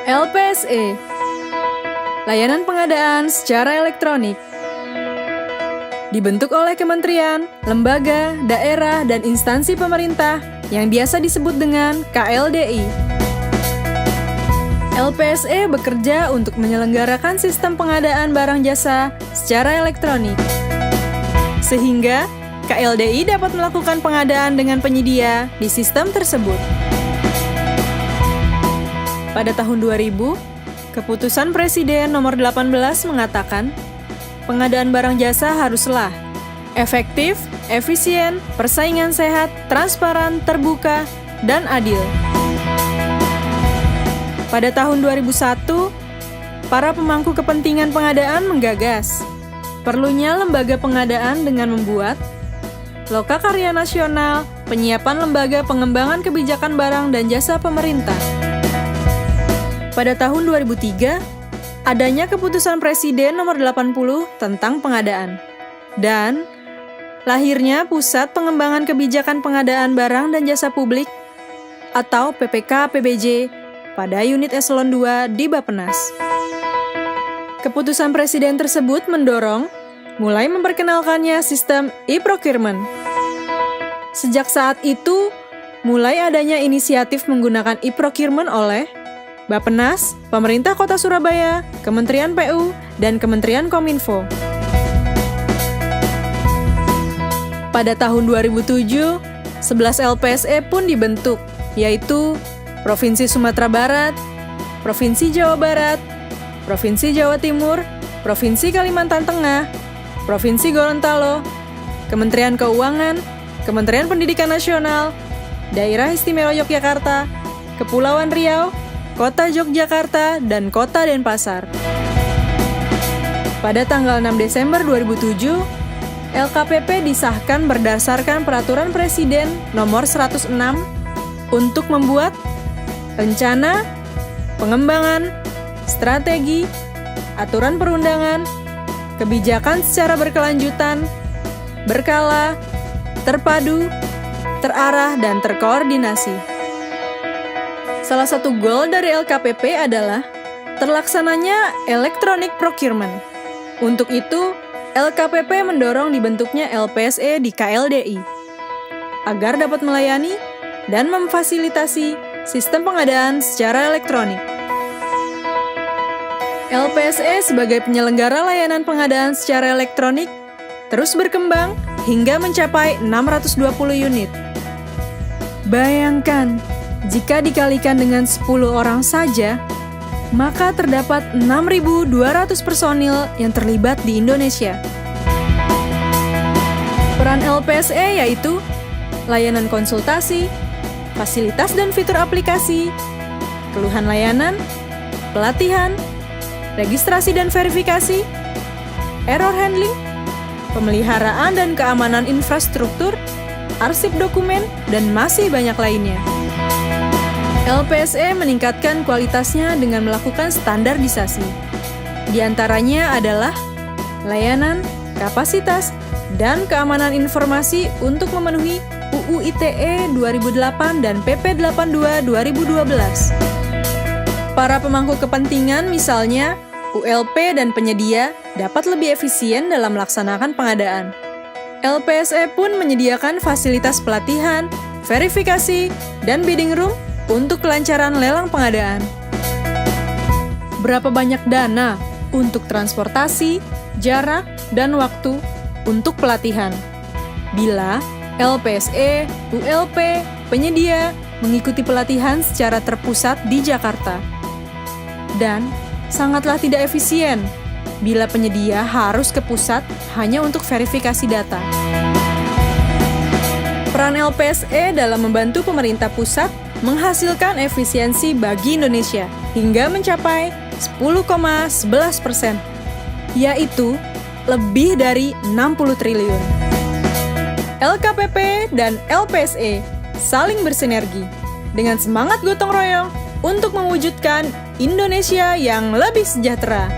LPSE, layanan pengadaan secara elektronik, dibentuk oleh kementerian, lembaga, daerah, dan instansi pemerintah yang biasa disebut dengan KLDI. LPSE bekerja untuk menyelenggarakan sistem pengadaan barang jasa secara elektronik, sehingga KLDI dapat melakukan pengadaan dengan penyedia di sistem tersebut. Pada tahun 2000, Keputusan Presiden Nomor 18 mengatakan, pengadaan barang jasa haruslah efektif, efisien, persaingan sehat, transparan, terbuka, dan adil. Pada tahun 2001, para pemangku kepentingan pengadaan menggagas perlunya lembaga pengadaan dengan membuat Lokakarya Nasional, penyiapan lembaga pengembangan kebijakan barang dan jasa pemerintah. Pada tahun 2003, adanya Keputusan Presiden Nomor 80 tentang pengadaan, dan lahirnya Pusat Pengembangan Kebijakan Pengadaan Barang dan Jasa Publik atau PPK-PBJ pada unit eselon 2 di Bappenas. Keputusan Presiden tersebut mendorong mulai memperkenalkannya sistem e-procurement. Sejak saat itu, mulai adanya inisiatif menggunakan e-procurement oleh Bappenas, Pemerintah Kota Surabaya, Kementerian PU, dan Kementerian Kominfo. Pada tahun 2007, 11 LPSE pun dibentuk, yaitu Provinsi Sumatera Barat, Provinsi Jawa Barat, Provinsi Jawa Timur, Provinsi Kalimantan Tengah, Provinsi Gorontalo, Kementerian Keuangan, Kementerian Pendidikan Nasional, Daerah Istimewa Yogyakarta, Kepulauan Riau, Kota Yogyakarta, dan Kota Denpasar. Pada tanggal 6 Desember 2007, LKPP disahkan berdasarkan Peraturan Presiden Nomor 106 untuk membuat rencana, pengembangan, strategi, aturan perundangan, kebijakan secara berkelanjutan, berkala, terpadu, terarah, dan terkoordinasi. Salah satu goal dari LKPP adalah terlaksananya electronic procurement. Untuk itu, LKPP mendorong dibentuknya LPSE di KLDI agar dapat melayani dan memfasilitasi sistem pengadaan secara elektronik. LPSE sebagai penyelenggara layanan pengadaan secara elektronik terus berkembang hingga mencapai 620 unit. Bayangkan, jika dikalikan dengan 10 orang saja, maka terdapat 6.200 personil yang terlibat di Indonesia. Peran LPSE yaitu layanan konsultasi, fasilitas dan fitur aplikasi, keluhan layanan, pelatihan, registrasi dan verifikasi, error handling, pemeliharaan dan keamanan infrastruktur, arsip dokumen, dan masih banyak lainnya. LPSE meningkatkan kualitasnya dengan melakukan standarisasi. Di antaranya adalah layanan, kapasitas, dan keamanan informasi untuk memenuhi UU ITE 2008 dan PP 82 2012. Para pemangku kepentingan misalnya ULP dan penyedia dapat lebih efisien dalam melaksanakan pengadaan. LPSE pun menyediakan fasilitas pelatihan, verifikasi, dan bidding room untuk kelancaran lelang pengadaan. Berapa banyak dana untuk transportasi, jarak, dan waktu untuk pelatihan? Bila LPSE, ULP, penyedia mengikuti pelatihan secara terpusat di Jakarta. Dan sangatlah tidak efisien bila penyedia harus ke pusat hanya untuk verifikasi data. Peran LPSE dalam membantu pemerintah pusat menghasilkan efisiensi bagi Indonesia hingga mencapai 10,11%, yaitu lebih dari 60 triliun. LKPP dan LPSE saling bersinergi dengan semangat gotong royong untuk mewujudkan Indonesia yang lebih sejahtera.